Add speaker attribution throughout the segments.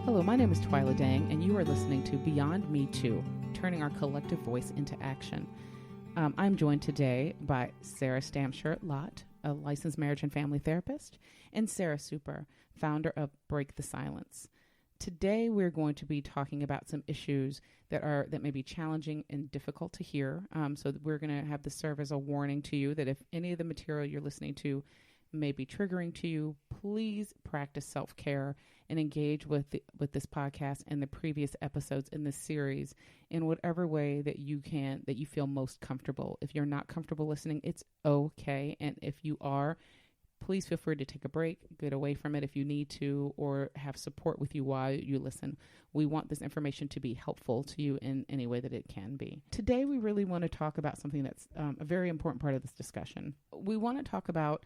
Speaker 1: Hello, my name is Twyla Dang, and you are listening to Beyond Me Too, turning our collective voice into action. I'm joined today by Sarah Stamshirt-Lott, a licensed marriage and family therapist, and Sarah Super, founder of Break the Silence. Today, we're going to be talking about some issues that may be challenging and difficult to hear. So we're going to have this serve as a warning to you that if any of the material you're listening to may be triggering to you, please practice self-care and engage with this podcast and the previous episodes in this series in whatever way that you can, that you feel most comfortable. If you're not comfortable listening, it's okay. And if you are, please feel free to take a break, get away from it if you need to, or have support with you while you listen. We want this information to be helpful to you in any way that it can be. Today, we really want to talk about something that's a very important part of this discussion. We want to talk about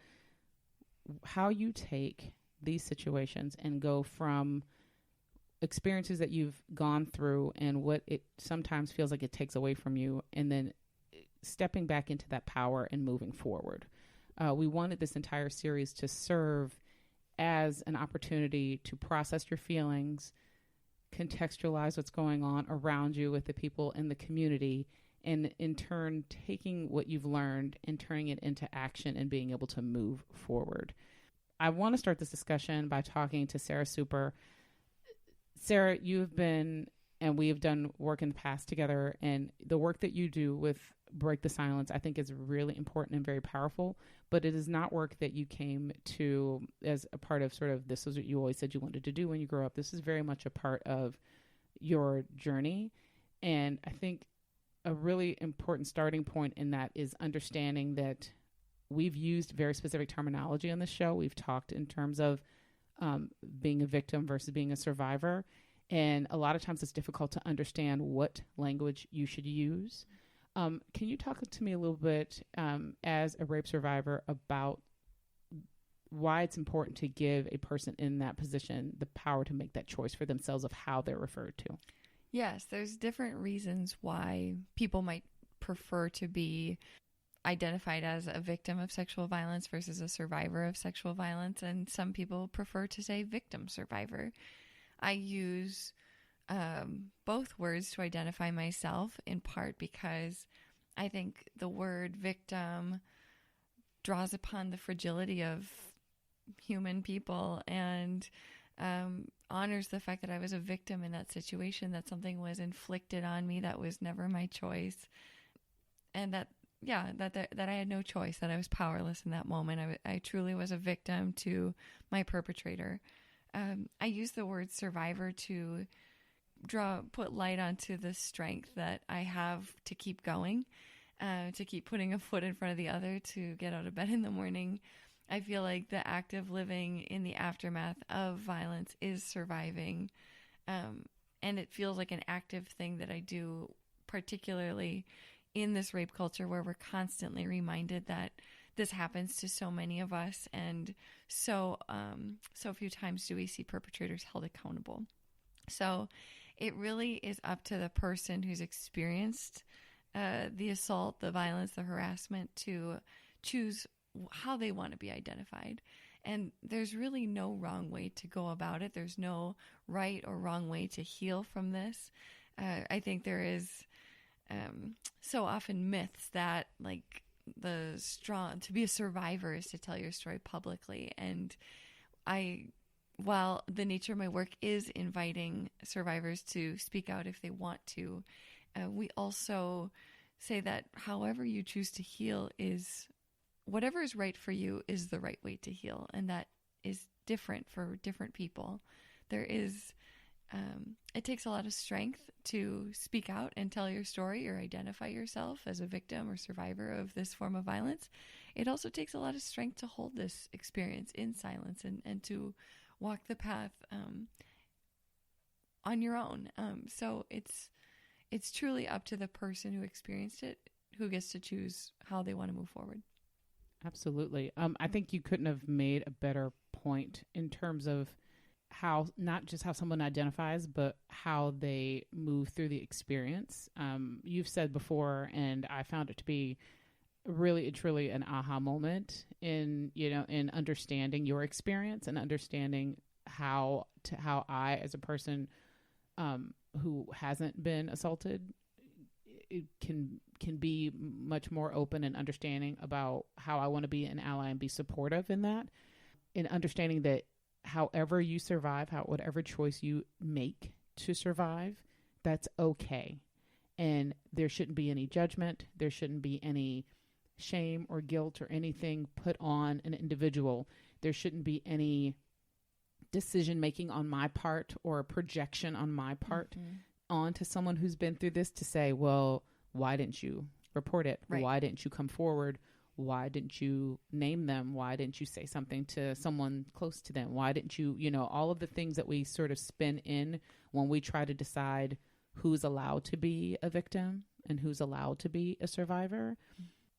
Speaker 1: how you take these situations and go from experiences that you've gone through and what it sometimes feels like it takes away from you, and then stepping back into that power and moving forward. We wanted this entire series to serve as an opportunity to process your feelings, contextualize what's going on around you with the people in the community, and in turn, taking what you've learned and turning it into action and being able to move forward. I want to start this discussion by talking to Sarah Super. Sarah, you've been, and we have done work in the past together, and the work that you do with Break the Silence, I think is really important and very powerful, but it is not work that you came to as a part of sort of, this was what you always said you wanted to do when you grew up. This is very much a part of your journey. And I think a really important starting point in that is understanding that we've used very specific terminology on this show. We've talked in terms of being a victim versus being a survivor. And a lot of times it's difficult to understand what language you should use. Can you talk to me a little bit as a rape survivor about why it's important to give a person in that position the power to make that choice for themselves of how they're referred to?
Speaker 2: Yes, there's different reasons why people might prefer to be identified as a victim of sexual violence versus a survivor of sexual violence, and some people prefer to say victim survivor. I use both words to identify myself, in part because I think the word victim draws upon the fragility of human people and honors the fact that I was a victim in that situation, that something was inflicted on me that was never my choice, and that I had no choice, that I was powerless in that moment. I truly was a victim to my perpetrator. I use the word survivor to put light onto the strength that I have to keep going, to keep putting a foot in front of the other, to get out of bed in the morning. I feel like the act of living in the aftermath of violence is surviving. And it feels like an active thing that I do, particularly in this rape culture where we're constantly reminded that this happens to so many of us. And so few times do we see perpetrators held accountable. So it really is up to the person who's experienced the assault, the violence, the harassment to choose how they want to be identified. And there's really no wrong way to go about it. There's no right or wrong way to heal from this. I think there is so often myths that like to be a survivor is to tell your story publicly. And while the nature of my work is inviting survivors to speak out if they want to, we also say that however you choose to heal is whatever is right for you is the right way to heal. And that is different for different people. It takes a lot of strength to speak out and tell your story or identify yourself as a victim or survivor of this form of violence. It also takes a lot of strength to hold this experience in silence and to walk the path on your own. So it's truly up to the person who experienced it, who gets to choose how they want to move forward.
Speaker 1: Absolutely. I think you couldn't have made a better point in terms of how, not just how someone identifies, but how they move through the experience. You've said before, and I found it to be really, truly an aha moment in understanding your experience and understanding how I, as a person who hasn't been assaulted, it can be much more open and understanding about how I want to be an ally and be supportive in that, and understanding that however you survive, whatever choice you make to survive, that's okay. And there shouldn't be any judgment. There shouldn't be any shame or guilt or anything put on an individual. There shouldn't be any decision making on my part or a projection on my part onto someone who's been through this to say, well, why didn't you report it?
Speaker 2: Right.
Speaker 1: Why didn't you come forward? Why didn't you name them? Why didn't you say something to someone close to them? Why didn't you, all of the things that we sort of spin in when we try to decide who's allowed to be a victim and who's allowed to be a survivor.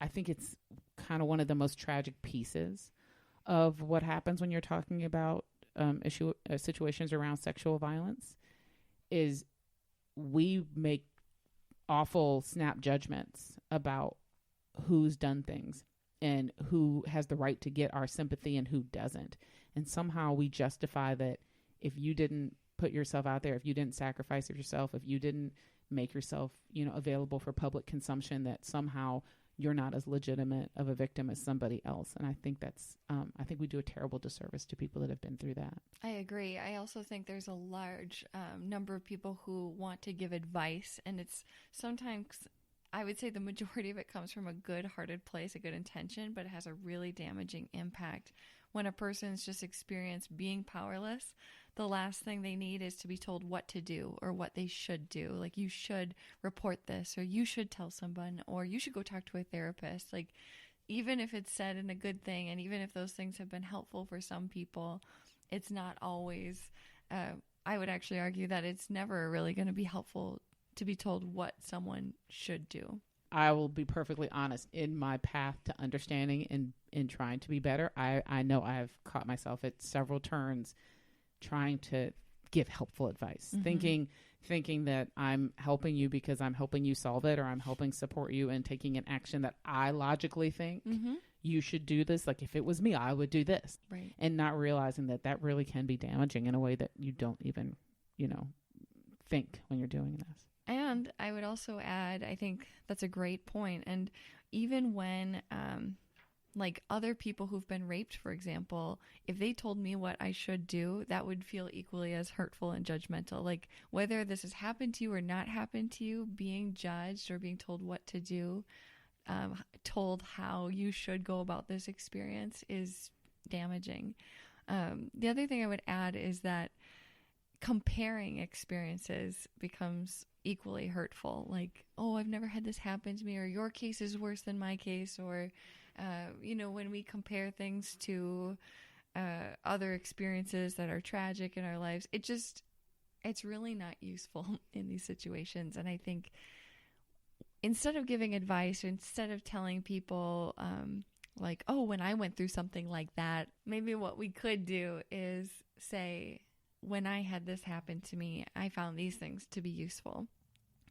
Speaker 1: I think it's kind of one of the most tragic pieces of what happens when you're talking about situations around sexual violence is we make awful snap judgments about who's done things and who has the right to get our sympathy and who doesn't. And somehow we justify that if you didn't put yourself out there, if you didn't sacrifice of yourself, if you didn't make yourself, available for public consumption, that somehow you're not as legitimate of a victim as somebody else. And I think that's, I think we do a terrible disservice to people that have been through that.
Speaker 2: I agree. I also think there's a large number of people who want to give advice, and it's sometimes, I would say the majority of it comes from a good-hearted place, a good intention, but it has a really damaging impact. When a person's just experienced being powerless, the last thing they need is to be told what to do or what they should do. Like, you should report this, or you should tell someone, or you should go talk to a therapist. Like, even if it's said in a good thing, and even if those things have been helpful for some people, it's not always, I would actually argue that it's never really going to be helpful to be told what someone should do.
Speaker 1: I will be perfectly honest. In my path to understanding and in trying to be better, I know I've caught myself at several turns trying to give helpful advice, thinking that I'm helping you because I'm helping you solve it, or I'm helping support you and taking an action that I logically think you should do this. Like, if it was me, I would do this.
Speaker 2: Right. And
Speaker 1: not realizing that really can be damaging in a way that you don't even, think when you're doing this.
Speaker 2: And I would also add, I think that's a great point. And even when, like, other people who've been raped, for example, if they told me what I should do, that would feel equally as hurtful and judgmental. Like, whether this has happened to you or not happened to you, being judged or being told what to do, told how you should go about this experience is damaging. The other thing I would add is that comparing experiences becomes equally hurtful. Like, oh, I've never had this happen to me, or your case is worse than my case, or when we compare things to other experiences that are tragic in our lives, it's really not useful in these situations. And I think instead of giving advice, or instead of telling people like, oh, when I went through something like that, maybe what we could do is say, when I had this happen to me, I found these things to be useful.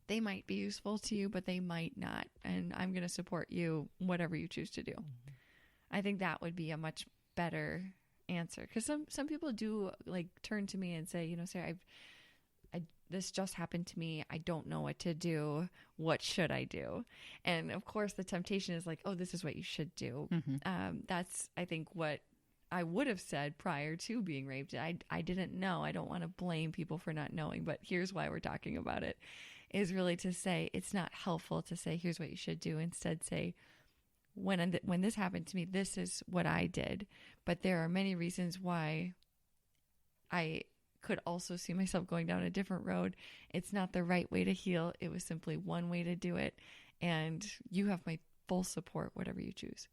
Speaker 2: They might be useful to you, but they might not. And I'm going to support you, whatever you choose to do. I think that would be a much better answer. Because some people do, like, turn to me and say, Sarah, this just happened to me. I don't know what to do. What should I do? And of course, the temptation is like, oh, this is what you should do. That's, I think, what I would have said prior to being raped. I didn't know. I don't want to blame people for not knowing, but here's why we're talking about it, is really to say it's not helpful to say, here's what you should do. Instead, say, when this happened to me, this is what I did. But there are many reasons why I could also see myself going down a different road. It's not the right way to heal. It was simply one way to do it. And you have my full support, whatever you choose.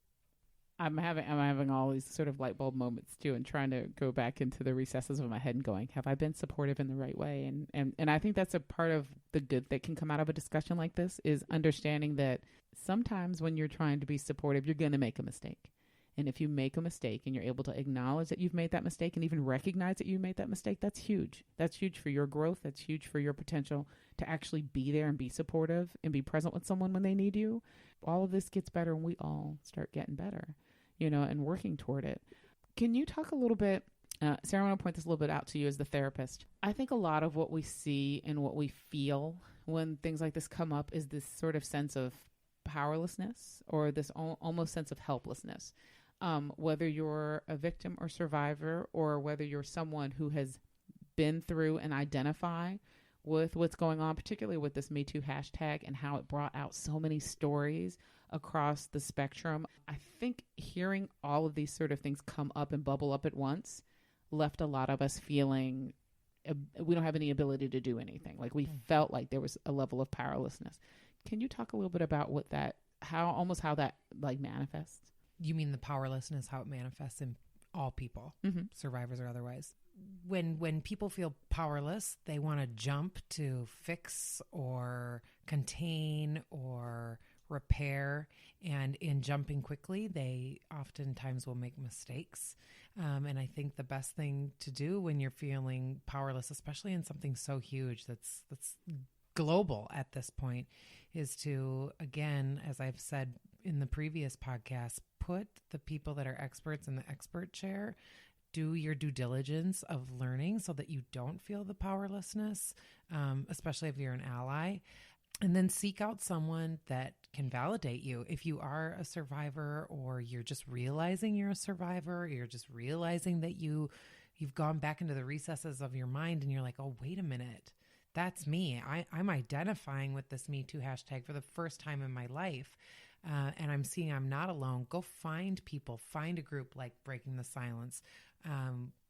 Speaker 1: I'm having all these sort of light bulb moments too, and trying to go back into the recesses of my head and going, have I been supportive in the right way? And I think that's a part of the good that can come out of a discussion like this, is understanding that sometimes when you're trying to be supportive, you're going to make a mistake. And if you make a mistake and you're able to acknowledge that you've made that mistake and even recognize that you made that mistake, that's huge. That's huge for your growth. That's huge for your potential to actually be there and be supportive and be present with someone when they need you. All of this gets better when we all start getting better, and working toward it. Can you talk a little bit Sarah, I want to point this a little bit out to you as the therapist. I think a lot of what we see and what we feel when things like this come up is this sort of sense of powerlessness or this almost sense of helplessness. Whether you're a victim or survivor, or whether you're someone who has been through and identify with what's going on, particularly with this Me Too hashtag and how it brought out so many stories across the spectrum. I think hearing all of these sort of things come up and bubble up at once left a lot of us feeling we don't have any ability to do anything. Like we felt like there was a level of powerlessness. Can you talk a little bit about what that, how that like manifests?
Speaker 3: You mean the powerlessness, how it manifests in all people, survivors or otherwise? When people feel powerless, they want to jump to fix or contain or repair. And in jumping quickly, they oftentimes will make mistakes. And I think the best thing to do when you're feeling powerless, especially in something so huge that's global at this point, is to, again, as I've said in the previous podcast, put the people that are experts in the expert chair. Do your due diligence of learning so that you don't feel the powerlessness, especially if you're an ally. And then seek out someone that can validate you. If you are a survivor, or you're just realizing you're a survivor, or you're just realizing that you've gone back into the recesses of your mind and you're like, oh, wait a minute, that's me. I'm identifying with this Me Too hashtag for the first time in my life. And I'm seeing I'm not alone. Go find people, find a group like Breaking the Silence.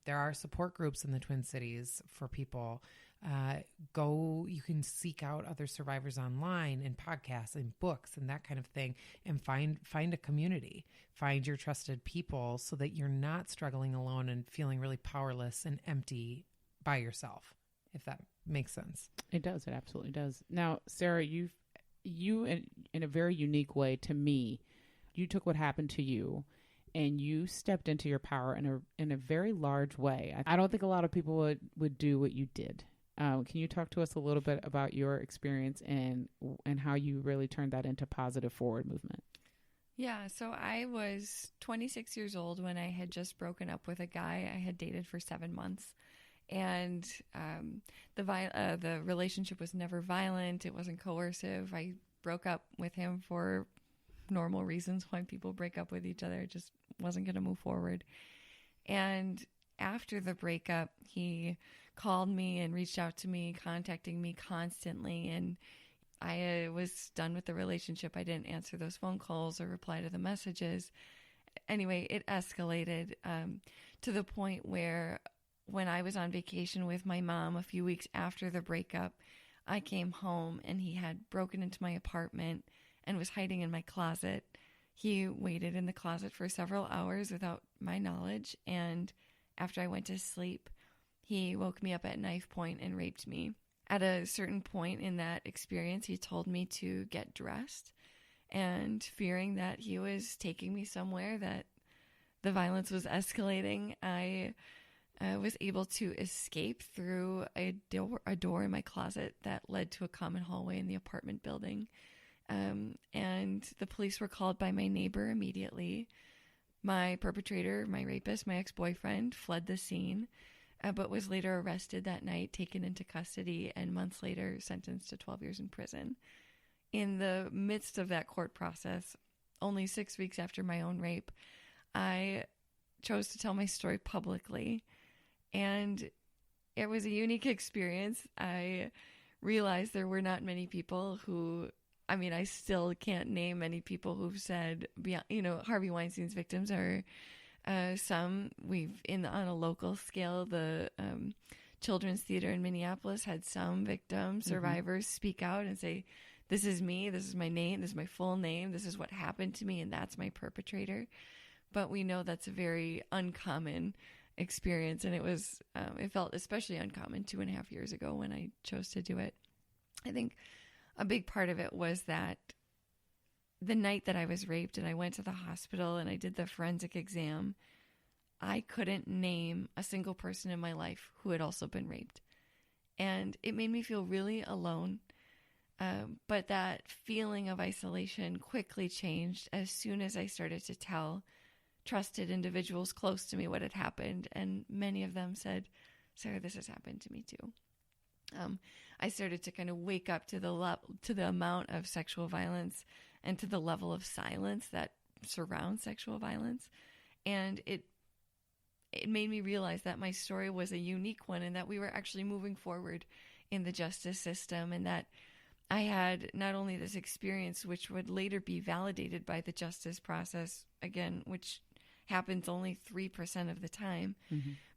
Speaker 3: There are support groups in the Twin Cities for people. You can seek out other survivors online and podcasts and books and that kind of thing, and find a community, find your trusted people so that you're not struggling alone and feeling really powerless and empty by yourself, if that makes sense.
Speaker 1: It does. It absolutely does. Now, Sarah, you in a very unique way to me, you took what happened to you and you stepped into your power in a very large way. I don't think a lot of people would do what you did. Can you talk to us a little bit about your experience and how you really turned that into positive forward movement?
Speaker 2: Yeah, so I was 26 years old when I had just broken up with a guy I had dated for 7 months. And the relationship was never violent. It wasn't coercive. I broke up with him for normal reasons why people break up with each other. It just wasn't going to move forward. And after the breakup, he called me and reached out to me, contacting me constantly. And I was done with the relationship. I didn't answer those phone calls or reply to the messages. Anyway, it escalated to the point where when I was on vacation with my mom a few weeks after the breakup, I came home and he had broken into my apartment and was hiding in my closet. He waited in the closet for several hours without my knowledge. And after I went to sleep, he woke me up at knife point and raped me. At a certain point in that experience, he told me to get dressed, and fearing that he was taking me somewhere, that the violence was escalating, I was able to escape through a door in my closet that led to a common hallway in the apartment building. And the police were called by my neighbor immediately. My perpetrator, my rapist, my ex-boyfriend, fled the scene, but was later arrested that night, taken into custody, and months later sentenced to 12 years in prison. In the midst of that court process, only 6 weeks after my own rape, I chose to tell my story publicly. And it was a unique experience. I realized there were not many people who, I still can't name many people who've said, Harvey Weinstein's victims are some. On a local scale, the Children's Theater in Minneapolis had some victims, survivors speak out and say, this is me, this is my name, this is my full name, this is what happened to me, and that's my perpetrator. But we know that's a very uncommon experience, and it felt especially uncommon 2.5 years ago when I chose to do it. I think a big part of it was that the night that I was raped and I went to the hospital and I did the forensic exam, I couldn't name a single person in my life who had also been raped. And it made me feel really alone. But that feeling of isolation quickly changed as soon as I started to tell trusted individuals close to me what had happened, and many of them said, "Sarah, this has happened to me too." I started to kind of wake up to the amount of sexual violence and to the level of silence that surrounds sexual violence, and it made me realize that my story was a unique one, and that we were actually moving forward in the justice system, and that I had not only this experience, which would later be validated by the justice process, again, which happens only 3% of the time,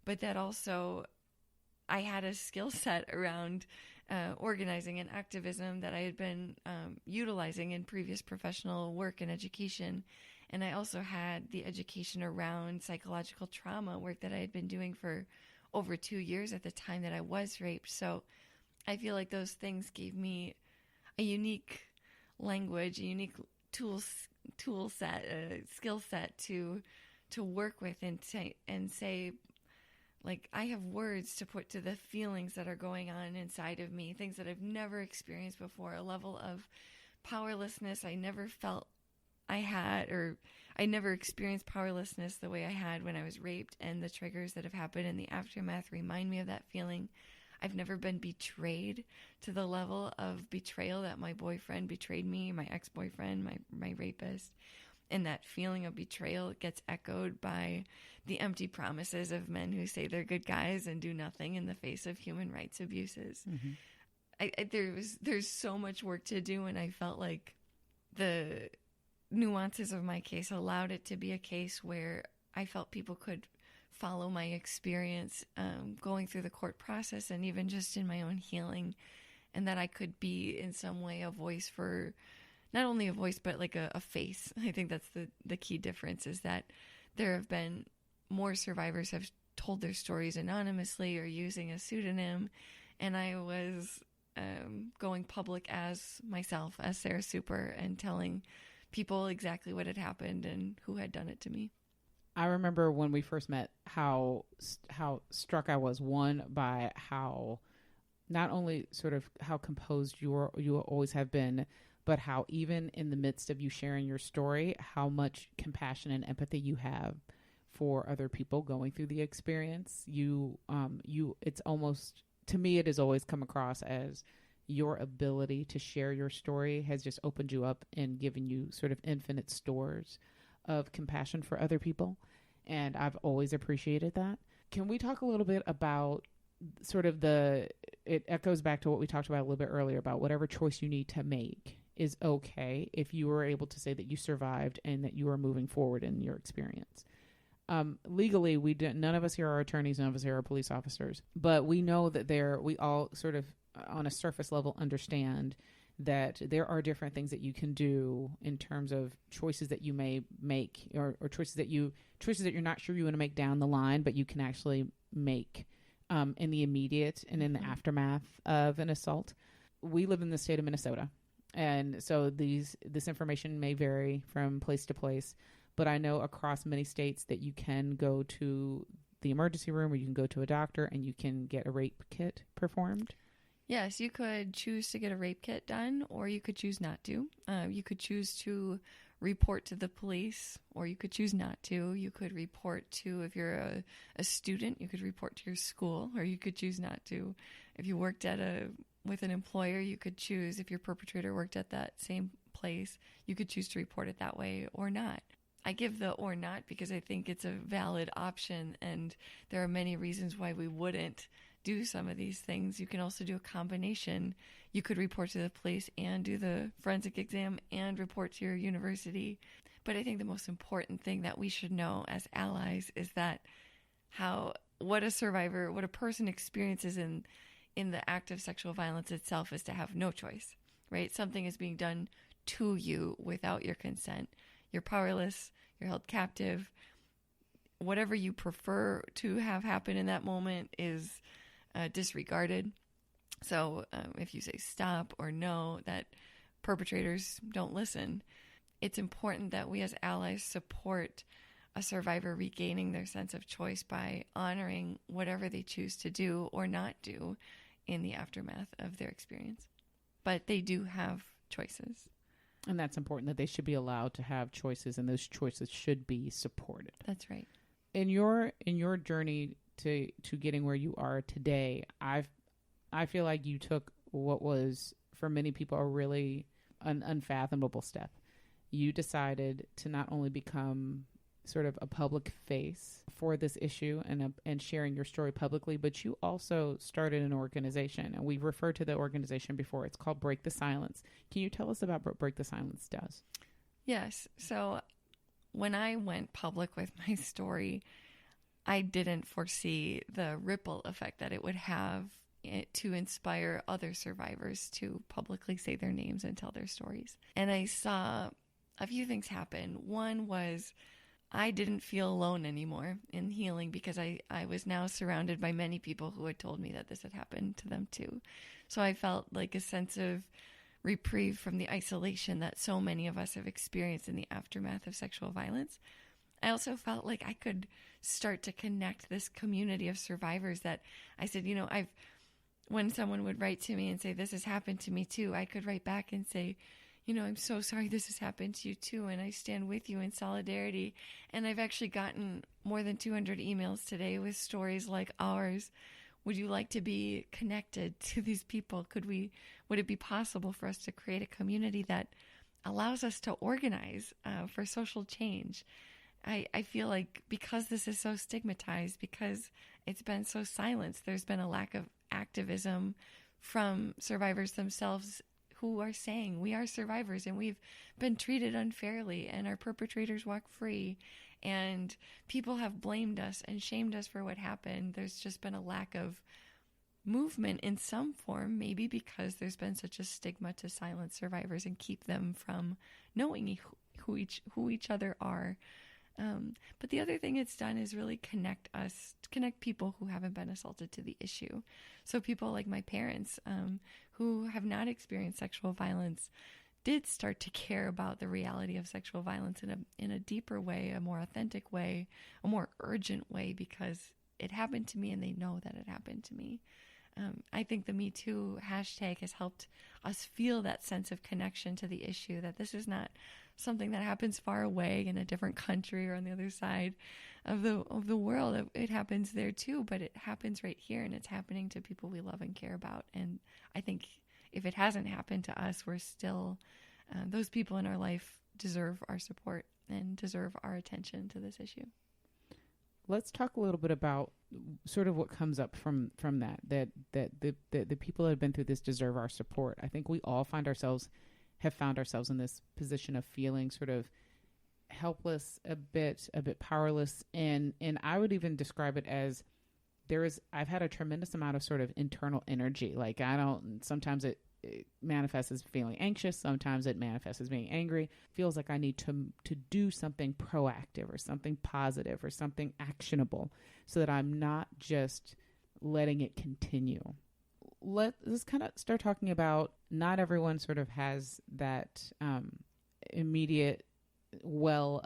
Speaker 2: but that also I had a skill set around organizing and activism that I had been utilizing in previous professional work and education. And I also had the education around psychological trauma work that I had been doing for over 2 years at the time that I was raped. So I feel like those things gave me a unique language, a unique skill set to work with and say, like, I have words to put to the feelings that are going on inside of me, things that I've never experienced before, a level of powerlessness I never felt I had, or I never experienced powerlessness the way I had when I was raped, and the triggers that have happened in the aftermath remind me of that feeling. I've never been betrayed to the level of betrayal that my boyfriend betrayed me, my ex-boyfriend, my rapist. And that feeling of betrayal gets echoed by the empty promises of men who say they're good guys and do nothing in the face of human rights abuses. There's so much work to do, and I felt like the nuances of my case allowed it to be a case where I felt people could follow my experience going through the court process, and even just in my own healing, and that I could be in some way a voice for, not only a voice, but like a face. I think that's the key difference, is that there have been more survivors have told their stories anonymously or using a pseudonym, and I was going public as myself, as Sarah Super, and telling people exactly what had happened and who had done it to me.
Speaker 1: I remember when we first met, how struck I was, one, by how not only sort of how composed you always have been, but how even in the midst of you sharing your story, how much compassion and empathy you have for other people going through the experience. It's almost, to me, it has always come across as your ability to share your story has just opened you up and given you sort of infinite stores of compassion for other people. And I've always appreciated that. Can we talk a little bit about sort of it echoes back to what we talked about a little bit earlier about whatever choice you need to make is okay if you were able to say that you survived and that you are moving forward in your experience. Legally, none of us here are attorneys, none of us here are police officers, but we know that we all sort of on a surface level understand that there are different things that you can do in terms of choices that you may make, or choices that you're not sure you want to make down the line, but you can actually make in the immediate and in the aftermath of an assault. We live in the state of Minnesota, and so this information may vary from place to place, but I know across many states that you can go to the emergency room, or you can go to a doctor and you can get a rape kit performed.
Speaker 2: Yes, you could choose to get a rape kit done, or you could choose not to. You could choose to report to the police, or you could choose not to. You could report to, if you're a student, you could report to your school, or you could choose not to. If you worked with an employer, you could choose, if your perpetrator worked at that same place, you could choose to report it that way or not. I give the or not because I think it's a valid option, and there are many reasons why we wouldn't do some of these things. You can also do a combination. You could report to the police and do the forensic exam and report to your university. But I think the most important thing that we should know as allies is that what a person experiences in the act of sexual violence itself is to have no choice, right? Something is being done to you without your consent. You're powerless, you're held captive. Whatever you prefer to have happen in that moment is disregarded. So if you say stop or no, that perpetrators don't listen. It's important that we as allies support a survivor regaining their sense of choice by honoring whatever they choose to do or not do in the aftermath of their experience. But they do have choices.
Speaker 1: And that's important, that they should be allowed to have choices, and those choices should be supported.
Speaker 2: That's right.
Speaker 1: In your journey to getting where you are today, I feel like you took what was for many people a really an unfathomable step. You decided to not only become sort of a public face for this issue and sharing your story publicly, but you also started an organization, and we've referred to the organization before. It's called Break the Silence. Can you tell us about what Break the Silence does?
Speaker 2: Yes. So when I went public with my story, I didn't foresee the ripple effect that it would have to inspire other survivors to publicly say their names and tell their stories. And I saw a few things happen. One was I didn't feel alone anymore in healing, because I was now surrounded by many people who had told me that this had happened to them too. So I felt like a sense of reprieve from the isolation that so many of us have experienced in the aftermath of sexual violence. I also felt like I could start to connect this community of survivors that I said, when someone would write to me and say, this has happened to me too, I could write back and say, I'm so sorry this has happened to you too, and I stand with you in solidarity. And I've actually gotten more than 200 emails today with stories like ours. Would you like to be connected to these people? Would it be possible for us to create a community that allows us to organize for social change? I feel like because this is so stigmatized, because it's been so silenced, there's been a lack of activism from survivors themselves who are saying we are survivors and we've been treated unfairly and our perpetrators walk free, and people have blamed us and shamed us for what happened. There's just been a lack of movement in some form, maybe because there's been such a stigma to silence survivors and keep them from knowing who each other are. But the other thing it's done is really connect people who haven't been assaulted to the issue. So people like my parents, who have not experienced sexual violence, did start to care about the reality of sexual violence in a deeper way, a more authentic way, a more urgent way, because it happened to me and they know that it happened to me. I think the Me Too hashtag has helped us feel that sense of connection to the issue, that this is not something that happens far away in a different country or on the other side of the world. It happens there too, but it happens right here, and it's happening to people we love and care about. And I think if it hasn't happened to us, we're still, those people in our life deserve our support and deserve our attention to this issue.
Speaker 1: Let's talk a little bit about sort of what comes up from that the people that have been through this deserve our support. I think we all have found ourselves in this position of feeling sort of helpless, a bit powerless, and I would even describe it as I've had a tremendous amount of sort of internal energy. Like sometimes it manifests as feeling anxious, sometimes it manifests as being angry. Feels like I need to do something proactive or something positive or something actionable so that I'm not just letting it continue. Let's kind of start talking about, not everyone sort of has that immediate well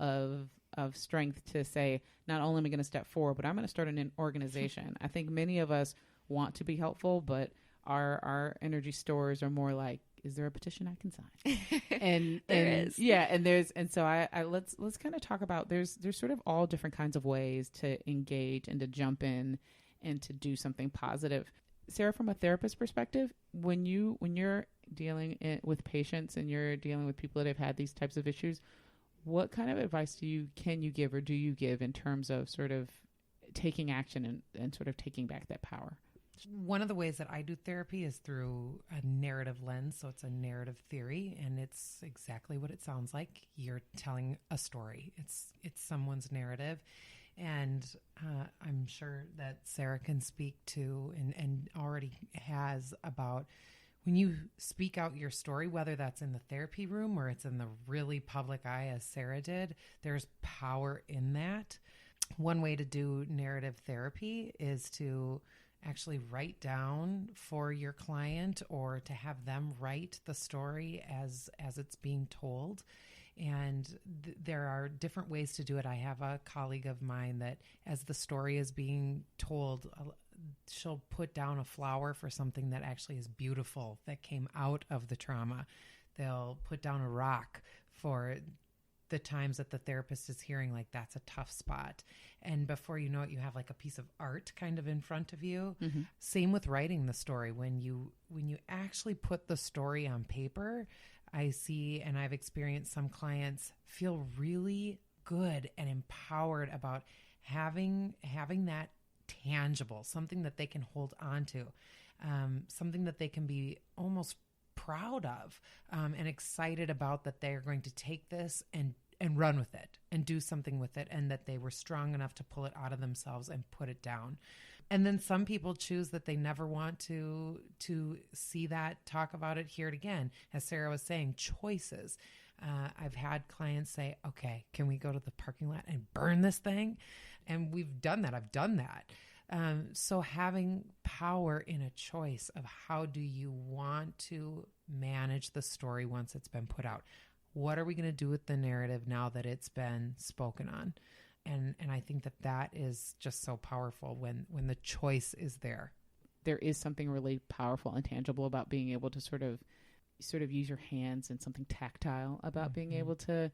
Speaker 1: of strength to say, not only am I going to step forward, but I'm going to start an organization. I think many of us want to be helpful, but our energy stores are more like, is there a petition I can sign? And
Speaker 2: there is.
Speaker 1: Yeah, and so I let's kind of talk about, there's sort of all different kinds of ways to engage and to jump in and to do something positive. Sarah, from a therapist perspective, when you're dealing with patients and you're dealing with people that have had these types of issues, what kind of advice can you give or do you give in terms of sort of taking action and sort of taking back that power?
Speaker 3: One of the ways that I do therapy is through a narrative lens. So it's a narrative theory, and it's exactly what it sounds like. You're telling a story. It's someone's narrative. And I'm sure that Sarah can speak to and already has about when you speak out your story, whether that's in the therapy room or it's in the really public eye, as Sarah did, there's power in that. One way to do narrative therapy is to actually write down for your client or to have them write the story as it's being told. And there are different ways to do it. I have a colleague of mine that as the story is being told, she'll put down a flower for something that actually is beautiful that came out of the trauma. They'll put down a rock for the times that the therapist is hearing like that's a tough spot. And before you know it, you have like a piece of art kind of in front of you.
Speaker 1: Mm-hmm.
Speaker 3: Same with writing the story. When you actually put the story on paper, I see, and I've experienced some clients feel really good and empowered about having that tangible, something that they can hold on to, something that they can be almost proud of, and excited about, that they're going to take this and run with it and do something with it, and that they were strong enough to pull it out of themselves and put it down. And then some people choose that they never want to see that, talk about it, hear it again. As Sarah was saying, choices. I've had clients say, okay, can we go to the parking lot and burn this thing? And we've done that. I've done that. So having power in a choice of how do you want to manage the story once it's been put out? What are we going to do with the narrative now that it's been spoken on? And I think that is just so powerful when the choice is there.
Speaker 1: There is something really powerful and tangible about being able to sort of use your hands, and something tactile about being able to,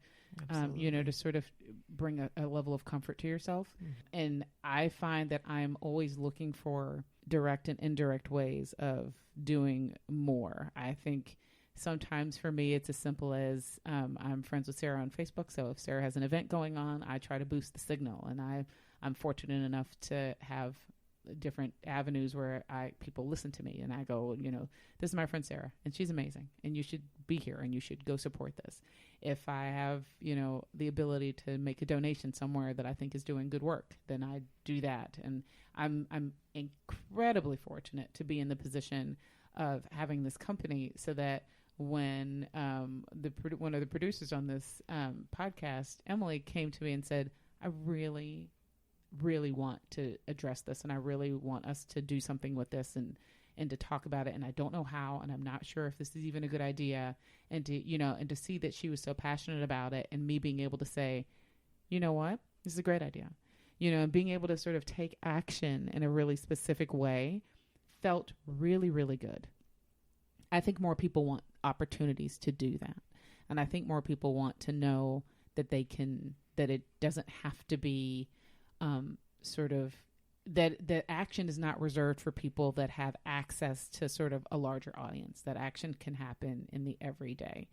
Speaker 1: to sort of bring a level of comfort to yourself. Mm-hmm. And I find that I'm always looking for direct and indirect ways of doing more. I think sometimes for me, it's as simple as I'm friends with Sarah on Facebook. So if Sarah has an event going on, I try to boost the signal. And I'm fortunate enough to have different avenues where people listen to me, and I go, this is my friend Sarah, and she's amazing, and you should be here, and you should go support this. If I have, the ability to make a donation somewhere that I think is doing good work, then I do that. And I'm incredibly fortunate to be in the position of having this company, so that when one of the producers on this podcast, Emily, came to me and said, I really want to address this, and I really want us to do something with this and to talk about it, and I don't know how, and I'm not sure if this is even a good idea, and to see that she was so passionate about it, and me being able to say, you know what, this is a great idea, and being able to sort of take action in a really specific way felt really, really good. I think more people want opportunities to do that, and I think more people want to know that that it doesn't have to be that action is not reserved for people that have access to sort of a larger audience, that action can happen in the everyday.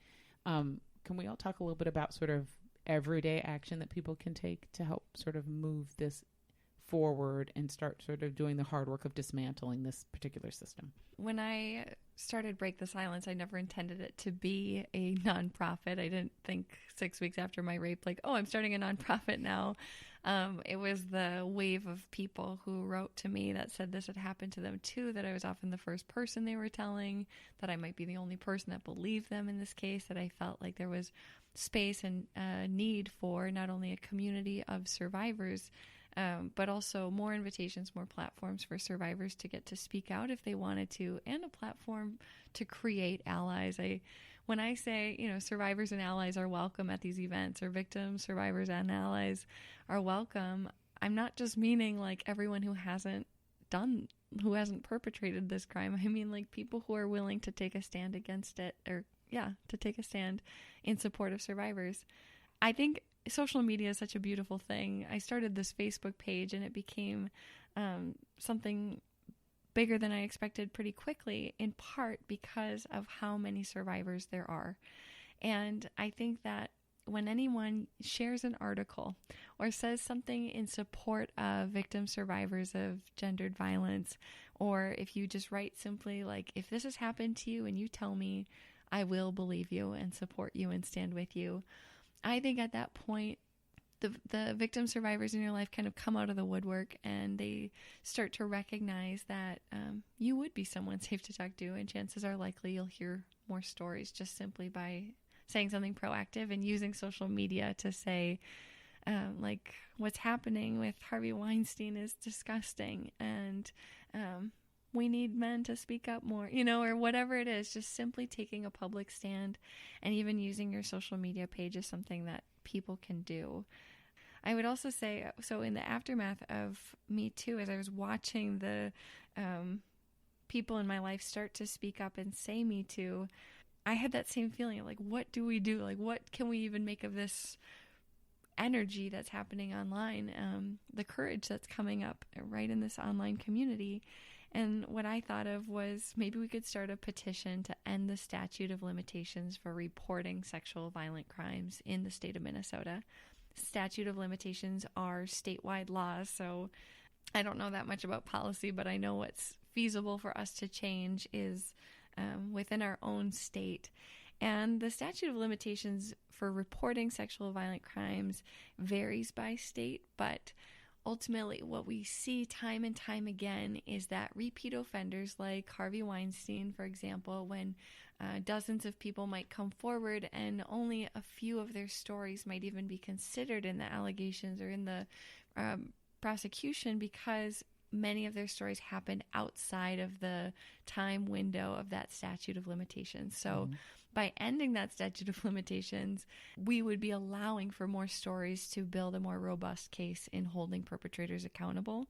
Speaker 1: Can we all talk a little bit about sort of everyday action that people can take to help sort of move this forward and start sort of doing the hard work of dismantling this particular system?
Speaker 2: When I started Break the Silence, I never intended it to be a nonprofit. I didn't think 6 weeks after my rape, like, oh, I'm starting a nonprofit now. It was the wave of people who wrote to me that said this had happened to them too, that I was often the first person they were telling, that I might be the only person that believed them in this case, that I felt like there was space and need for not only a community of survivors, but also more invitations, more platforms for survivors to get to speak out if they wanted to, and a platform to create allies. When I say, survivors and allies are welcome at these events, or victims, survivors, and allies are welcome, I'm not just meaning like everyone who hasn't perpetrated this crime. I mean like people who are willing to take a stand against it, to take a stand in support of survivors. I think social media is such a beautiful thing. I started this Facebook page, and it became something bigger than I expected pretty quickly, in part because of how many survivors there are. And I think that when anyone shares an article or says something in support of victim survivors of gendered violence, or if you just write simply like, if this has happened to you and you tell me, I will believe you and support you and stand with you. I think at that point, the victim survivors in your life kind of come out of the woodwork, and they start to recognize that you would be someone safe to talk to, and chances are likely you'll hear more stories just simply by saying something proactive and using social media to say, like, what's happening with Harvey Weinstein is disgusting, and we need men to speak up more, or whatever it is. Just simply taking a public stand, and even using your social media page is something that people can do. I would also say, so in the aftermath of Me Too, as I was watching the people in my life start to speak up and say Me Too, I had that same feeling of like, what do we do? Like, what can we even make of this energy that's happening online? The courage that's coming up right in this online community. And what I thought of was maybe we could start a petition to end the statute of limitations for reporting sexual violent crimes in the state of Minnesota. Statute of limitations are statewide laws, so I don't know that much about policy, but I know what's feasible for us to change is within our own state. And the statute of limitations for reporting sexual violent crimes varies by state, but ultimately what we see time and time again is that repeat offenders like Harvey Weinstein, for example, when dozens of people might come forward and only a few of their stories might even be considered in the allegations or in the prosecution because many of their stories happened outside of the time window of that statute of limitations. So by ending that statute of limitations, we would be allowing for more stories to build a more robust case in holding perpetrators accountable.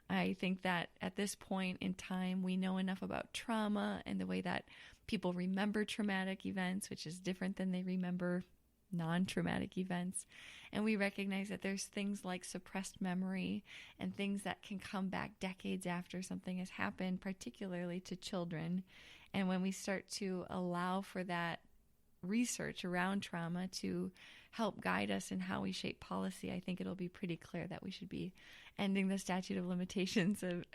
Speaker 2: I think that at this point in time, we know enough about trauma and the way that people remember traumatic events, which is different than they remember non-traumatic events. And we recognize that there's things like suppressed memory and things that can come back decades after something has happened, particularly to children. And when we start to allow for that research around trauma to help guide us in how we shape policy, I think it'll be pretty clear that we should be ending the statute of limitations of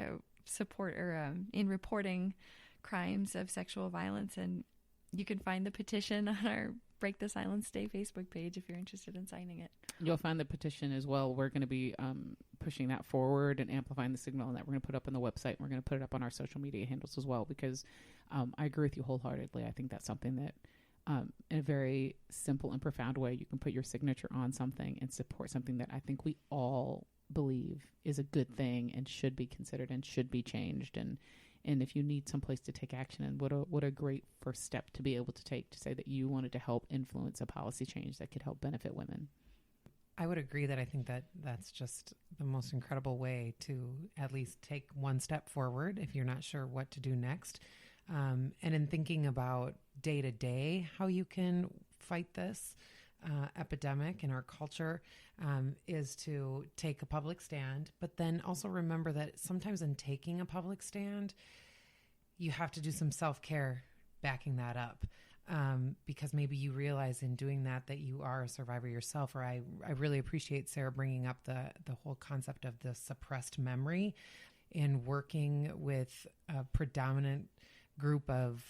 Speaker 2: support or in reporting crimes of sexual violence. And you can find the petition on our Break the Silence Day Facebook page if you're interested in signing it.
Speaker 1: You'll find the petition as well. We're going to be pushing that forward and amplifying the signal, and that we're going to put up on the website. We're going to put it up on our social media handles as well, because I agree with you wholeheartedly. I think that's something that in a very simple and profound way, you can put your signature on something and support something that I think we all believe is a good thing and should be considered and should be changed. And if you need someplace to take action, and what a great first step to be able to take to say that you wanted to help influence a policy change that could help benefit women.
Speaker 3: I would agree that I think that that's just the most incredible way to at least take one step forward if you're not sure what to do next. And in thinking about day to day, how you can fight this epidemic in our culture is to take a public stand, but then also remember that sometimes in taking a public stand, you have to do some self-care backing that up. Because maybe you realize in doing that you are a survivor yourself. Or I really appreciate Sarah bringing up the whole concept of the suppressed memory in working with a predominant group of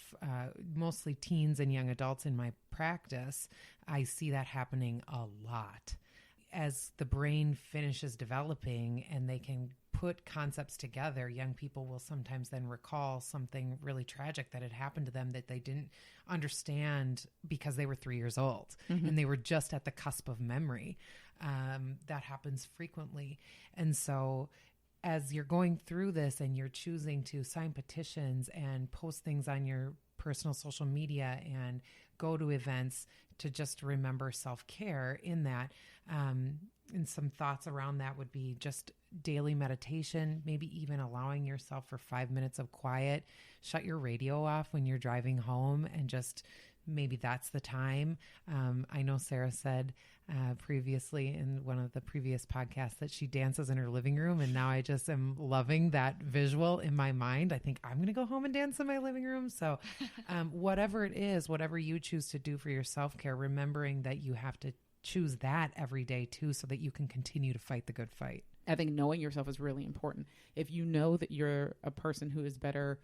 Speaker 3: mostly teens and young adults in my practice. I see that happening a lot. As the brain finishes developing and they can put concepts together, young people will sometimes then recall something really tragic that had happened to them that they didn't understand because they were 3 years old and they were just at the cusp of memory. That happens frequently. And so as you're going through this and you're choosing to sign petitions and post things on your personal social media and go to events to just remember self-care in that, and some thoughts around that would be just daily meditation, maybe even allowing yourself for 5 minutes of quiet, shut your radio off when you're driving home, and just maybe that's the time. I know Sarah said previously in one of the previous podcasts that she dances in her living room, and now I just am loving that visual in my mind. I think I'm going to go home and dance in my living room. So whatever it is, whatever you choose to do for your self-care, remembering that you have to choose that every day too, so that you can continue to fight the good fight.
Speaker 1: I think knowing yourself is really important. If you know that you're a person who is better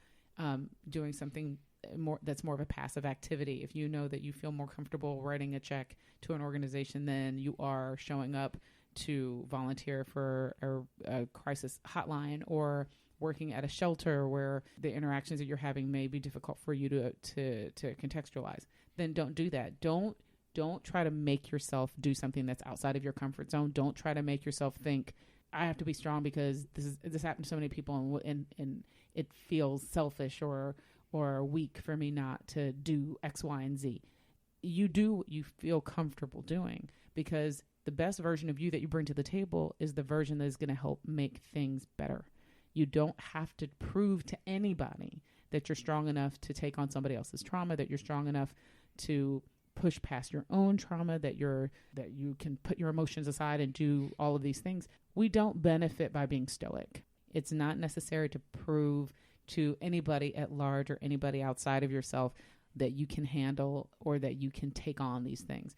Speaker 1: doing something more that's more of a passive activity, if you know that you feel more comfortable writing a check to an organization than you are showing up to volunteer for a crisis hotline or working at a shelter where the interactions that you're having may be difficult for you to contextualize, then don't do that. Don't try to make yourself do something that's outside of your comfort zone. Don't try to make yourself think, I have to be strong because this happened to so many people and it feels selfish or weak for me not to do X, Y, and Z. You do what you feel comfortable doing, because the best version of you that you bring to the table is the version that is going to help make things better. You don't have to prove to anybody that you're strong enough to take on somebody else's trauma, that you're strong enough to push past your own trauma, that you can put your emotions aside and do all of these things. We don't benefit by being stoic. It's not necessary to prove to anybody at large or anybody outside of yourself that you can handle or that you can take on these things.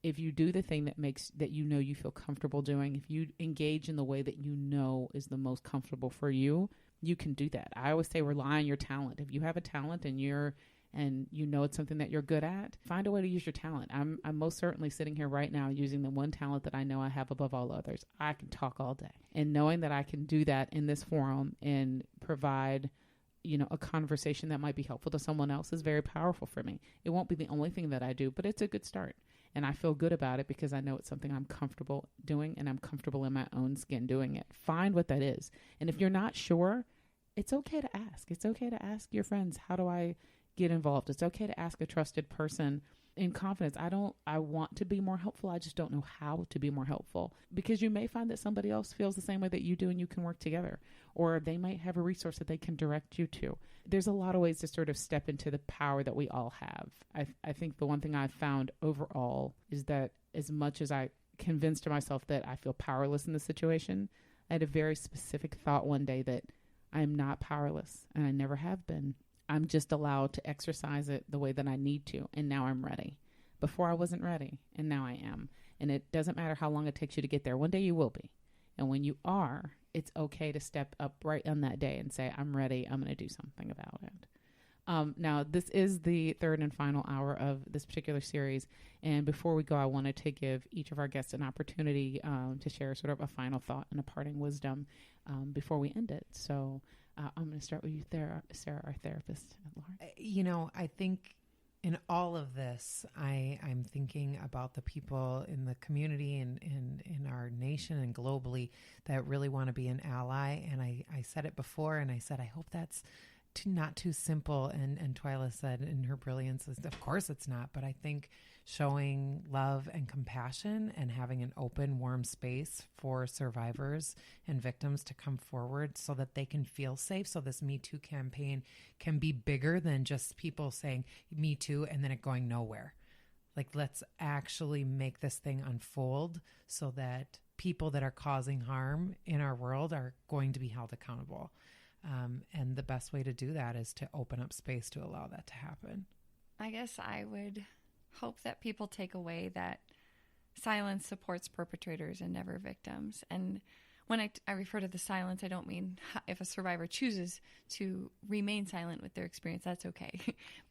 Speaker 1: If you do the thing that you feel comfortable doing, if you engage in the way that you know is the most comfortable for you, you can do that. I always say rely on your talent. If you have a talent and you know it's something that you're good at, find a way to use your talent. I'm most certainly sitting here right now using the one talent that I know I have above all others. I can talk all day. And knowing that I can do that in this forum and provide, a conversation that might be helpful to someone else is very powerful for me. It won't be the only thing that I do, but it's a good start. And I feel good about it because I know it's something I'm comfortable doing and I'm comfortable in my own skin doing it. Find what that is. And if you're not sure, it's okay to ask. It's okay to ask your friends, how do I get involved? It's okay to ask a trusted person in confidence. I want to be more helpful. I just don't know how to be more helpful, because you may find that somebody else feels the same way that you do and you can work together, or they might have a resource that they can direct you to. There's a lot of ways to sort of step into the power that we all have. I think the one thing I've found overall is that as much as I convinced myself that I feel powerless in the situation, I had a very specific thought one day that I'm not powerless and I never have been. I'm just allowed to exercise it the way that I need to. And now I'm ready. Before I wasn't ready, and now I am. And it doesn't matter how long it takes you to get there. One day you will be. And when you are, it's okay to step up right on that day and say, I'm ready. I'm going to do something about it. Now, this is the third and final hour of this particular series. And before we go, I wanted to give each of our guests an opportunity to share sort of a final thought and a parting wisdom before we end it. So I'm going to start with you, Sarah, our therapist at large.
Speaker 3: I think in all of this, I'm thinking about the people in the community and in our nation and globally that really want to be an ally. And I said it before, and I said, I hope that's not too simple. And Twyla said in her brilliance, of course it's not, but I think showing love and compassion and having an open, warm space for survivors and victims to come forward so that they can feel safe. So this Me Too campaign can be bigger than just people saying Me Too and then it going nowhere. Like, let's actually make this thing unfold so that people that are causing harm in our world are going to be held accountable. And the best way to do that is to open up space to allow that to happen.
Speaker 2: I guess I would hope that people take away that silence supports perpetrators and never victims. And when I refer to the silence, I don't mean if a survivor chooses to remain silent with their experience, that's okay.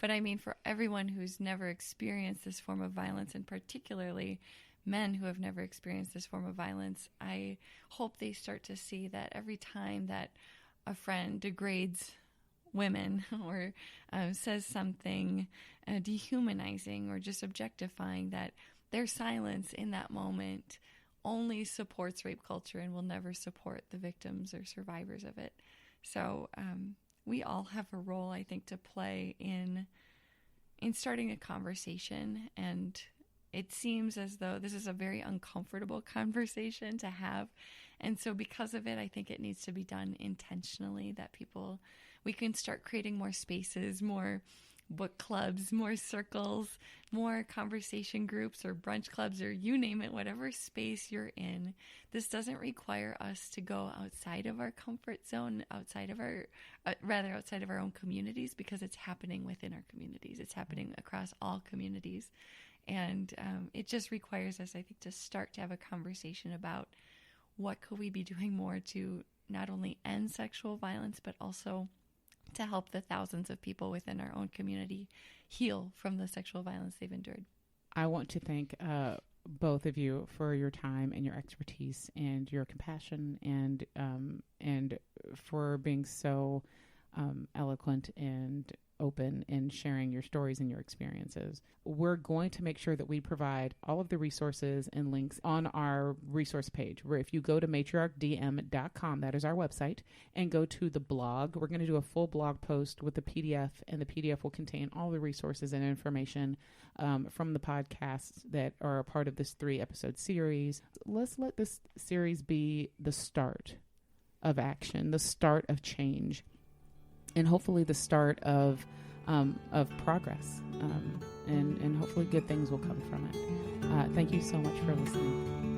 Speaker 2: But I mean for everyone who's never experienced this form of violence, and particularly men who have never experienced this form of violence, I hope they start to see that every time that a friend degrades women or says something dehumanizing or just objectifying, that their silence in that moment only supports rape culture and will never support the victims or survivors of it. So we all have a role, I think, to play in starting a conversation. And it seems as though this is a very uncomfortable conversation to have. And so because of it, I think it needs to be done intentionally, that we can start creating more spaces, more book clubs, more circles, more conversation groups or brunch clubs, or you name it, whatever space you're in. This doesn't require us to go outside of our comfort zone, outside of our own communities, because it's happening within our communities. It's happening across all communities. And it just requires us, I think, to start to have a conversation about what could we be doing more to not only end sexual violence, but also to help the thousands of people within our own community heal from the sexual violence they've endured.
Speaker 1: I want to thank both of you for your time and your expertise and your compassion and for being so eloquent and open in sharing your stories and your experiences. We're going to make sure that we provide all of the resources and links on our resource page, where if you go to matriarchdm.com, that is our website, and go to the blog, we're going to do a full blog post with the PDF, and the PDF will contain all the resources and information from the podcasts that are a part of this 3-episode series. Let's let this series be the start of action, the start of change. and hopefully the start of progress, and hopefully good things will come from it. Thank you so much for listening.